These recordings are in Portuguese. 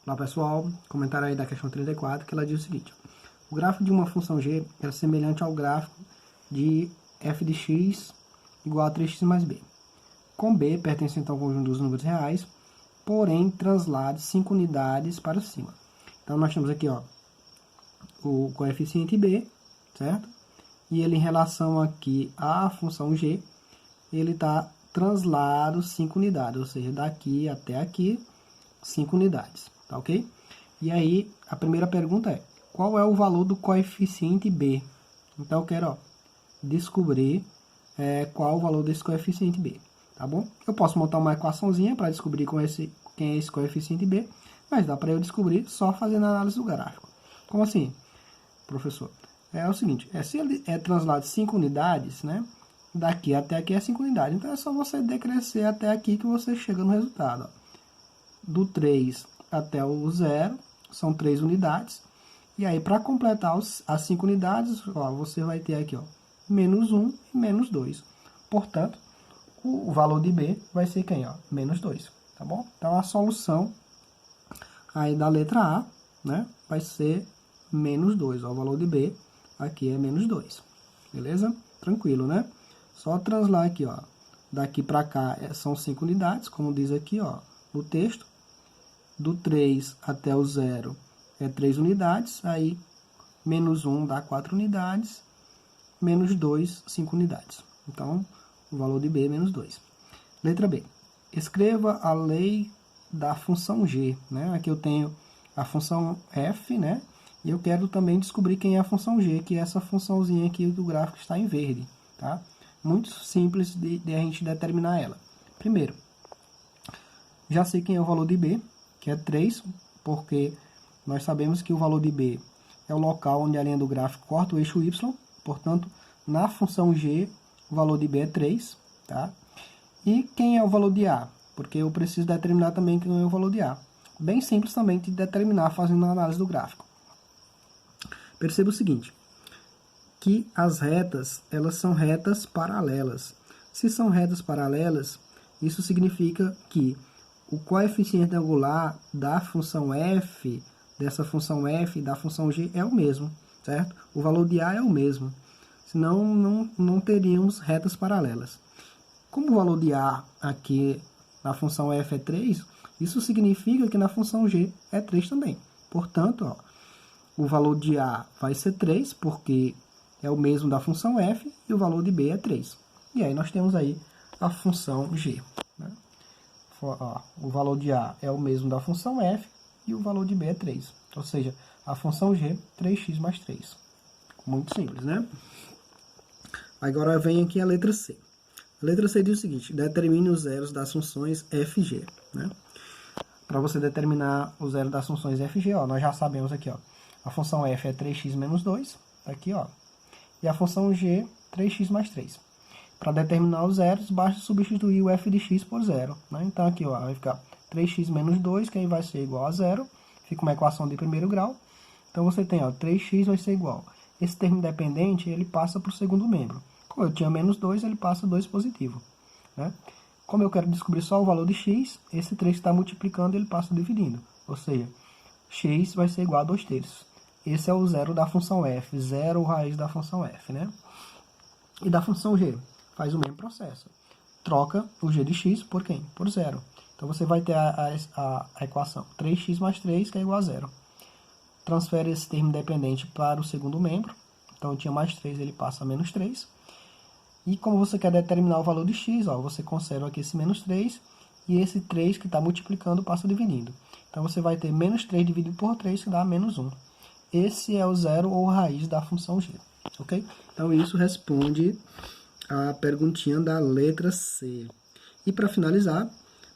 Olá pessoal, comentário aí da questão 34, que ela diz o seguinte: o gráfico de uma função g é semelhante ao gráfico de f de x igual a 3x mais b. Com b pertencente ao conjunto dos números reais, porém translade 5 unidades para cima. Então nós temos aqui o coeficiente b, certo? E ele em relação aqui à função g, ele está translado 5 unidades, ou seja, daqui até aqui 5 unidades. Tá ok? E aí, a primeira pergunta é: qual é o valor do coeficiente b? Então, eu quero descobrir qual o valor desse coeficiente b. Tá bom? Eu posso montar uma equaçãozinha para descobrir quem é esse coeficiente b, mas dá para eu descobrir só fazendo a análise do gráfico. Como assim, professor? É o seguinte, se ele é translado 5 unidades, né? Daqui até aqui é 5 unidades. Então, é só você decrescer até aqui que você chega no resultado. Ó. Do 3 até o 0, são 3 unidades. E aí, para completar as 5 unidades, você vai ter aqui, menos 1 e menos 2. Portanto, o valor de B vai ser quem? Menos 2, tá bom? Então, a solução aí da letra A, né, vai ser menos 2. O valor de B aqui é menos 2. Beleza? Tranquilo, né? Só translar aqui, daqui para cá são 5 unidades, como diz aqui, no texto. Do 3 até o 0 é 3 unidades, aí menos 1 dá 4 unidades, menos 2, 5 unidades. Então, o valor de B é menos 2. Letra B. Escreva a lei da função g, né? Aqui eu tenho a função f, né? E eu quero também descobrir quem é a função g, que é essa funçãozinha aqui do gráfico está em verde, tá? Muito simples de a gente determinar ela. Primeiro, já sei quem é o valor de b, que é 3, porque nós sabemos que o valor de b é o local onde a linha do gráfico corta o eixo y, portanto, na função g, o valor de b é 3, tá? E quem é o valor de a? Porque eu preciso determinar também quem é o valor de a. Bem simples também de determinar fazendo a análise do gráfico. Perceba o seguinte, que as retas, elas são retas paralelas. Se são retas paralelas, isso significa que o coeficiente angular da função f, dessa função f, da função g, é o mesmo, certo? O valor de a é o mesmo, senão não teríamos retas paralelas. Como o valor de a aqui na função f é 3, isso significa que na função g é 3 também. Portanto, o valor de a vai ser 3, porque é o mesmo da função f, e o valor de b é 3. E aí nós temos aí a função g, né? O valor de a é o mesmo da função f e o valor de b é 3. Ou seja, a função g, 3x mais 3. Muito simples, né? Agora vem aqui a letra C. A letra C diz o seguinte: determine os zeros das funções f e g. Né? Para você determinar o zero das funções f e g, nós já sabemos aqui, a função f é 3x menos 2, aqui, e a função g, 3x mais 3. Para determinar os zeros, basta substituir o f de x por zero. Né? Então, aqui vai ficar 3x menos 2, que aí vai ser igual a zero. Fica uma equação de primeiro grau. Então, você tem 3x vai ser igual. Esse termo dependente, ele passa para o segundo membro. Como eu tinha menos 2, ele passa 2 positivo. Né? Como eu quero descobrir só o valor de x, esse 3 que está multiplicando, ele passa dividindo. Ou seja, x vai ser igual a 2/3. Esse é o zero da função f, zero raiz da função f. Né? E da função g? Faz o mesmo processo. Troca o g de x por quem? Por zero. Então, você vai ter a equação 3x mais 3, que é igual a zero. Transfere esse termo dependente para o segundo membro. Então, eu tinha mais 3, ele passa a menos 3. E como você quer determinar o valor de x, você conserva aqui esse menos 3. E esse 3 que está multiplicando passa dividindo. Então, você vai ter menos 3 dividido por 3, que dá menos 1. Esse é o zero ou raiz da função g. Ok? Então, isso responde a perguntinha da letra C. E para finalizar,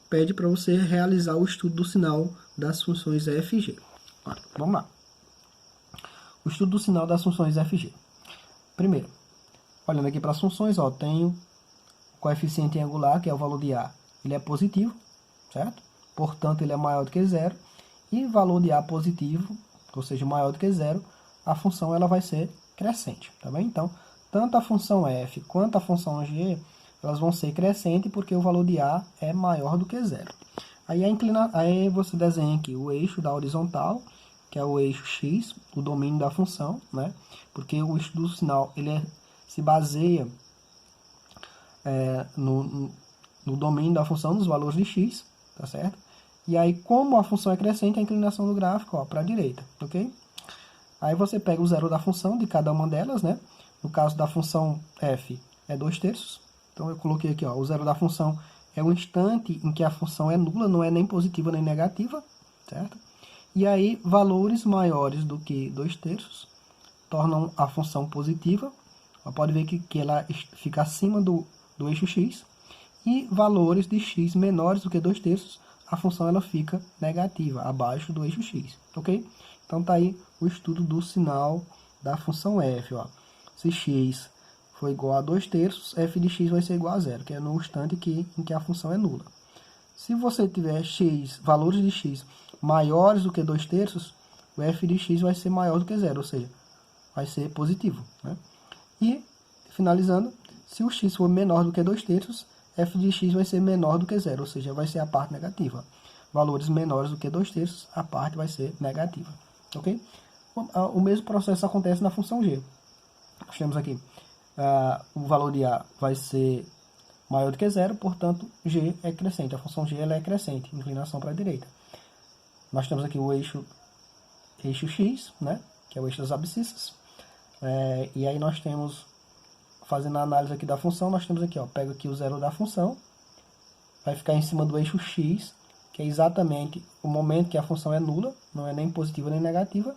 pede para você realizar o estudo do sinal das funções f e g. Olha, vamos lá. O estudo do sinal das funções f e g. Primeiro, olhando aqui para as funções, tenho o coeficiente angular, que é o valor de a, ele é positivo, certo? Portanto, ele é maior do que zero. E valor de a positivo, ou seja, maior do que zero, a função ela vai ser crescente, tá bem? Então, tanto a função f quanto a função g, elas vão ser crescentes porque o valor de a é maior do que zero. Aí você desenha aqui o eixo da horizontal, que é o eixo x, o domínio da função, né? Porque o eixo do sinal se baseia no domínio da função, nos valores de x, tá certo? E aí, como a função é crescente, a inclinação do gráfico para a direita, ok? Aí você pega o zero da função de cada uma delas, né? No caso da função f é 2/3. Então eu coloquei aqui, ó, o zero da função é o instante em que a função é nula, não é nem positiva nem negativa, certo? E aí valores maiores do que 2/3 tornam a função positiva. Pode ver que ela fica acima do eixo x. E valores de x menores do que 2/3, a função ela fica negativa, abaixo do eixo x, ok? Então tá aí o estudo do sinal da função f, ó. Se x for igual a 2/3, f de x vai ser igual a zero, que é no instante em que a função é nula. Se você tiver valores de x maiores do que 2/3, o f de x vai ser maior do que zero, ou seja, vai ser positivo, né? E, finalizando, se o x for menor do que 2/3, f de x vai ser menor do que zero, ou seja, vai ser a parte negativa. Valores menores do que 2/3, a parte vai ser negativa, ok? O mesmo processo acontece na função g. Nós temos aqui, o valor de a vai ser maior do que zero, portanto, g é crescente. A função g ela é crescente, inclinação para a direita. Nós temos aqui o eixo x, né, que é o eixo das abscissas. E aí nós temos, fazendo a análise aqui da função, nós temos aqui, ó, pega aqui o zero da função, vai ficar em cima do eixo x, que é exatamente o momento que a função é nula, não é nem positiva nem negativa.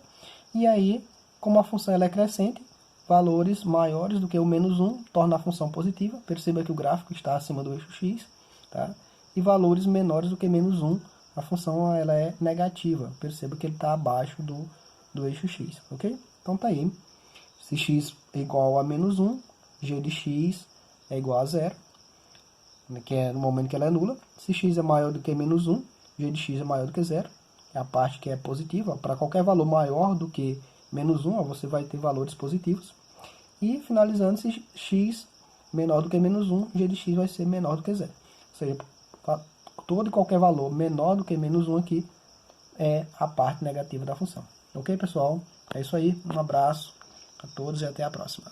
E aí, como a função ela é crescente, valores maiores do que o menos 1 torna a função positiva. Perceba que o gráfico está acima do eixo x, tá? E valores menores do que menos 1, a função ela é negativa. Perceba que ele está abaixo do eixo x, ok? Então tá aí. Se x é igual a menos 1, g de x é igual a zero, que é no momento que ela é nula. Se x é maior do que menos 1, g de x é maior do que zero, é a parte que é positiva. Para qualquer valor maior do que menos 1, você vai ter valores positivos. E finalizando, se x menor do que menos 1, g de x vai ser menor do que zero. Ou seja, todo e qualquer valor menor do que menos 1 aqui é a parte negativa da função. Ok, pessoal? É isso aí. Um abraço a todos e até a próxima.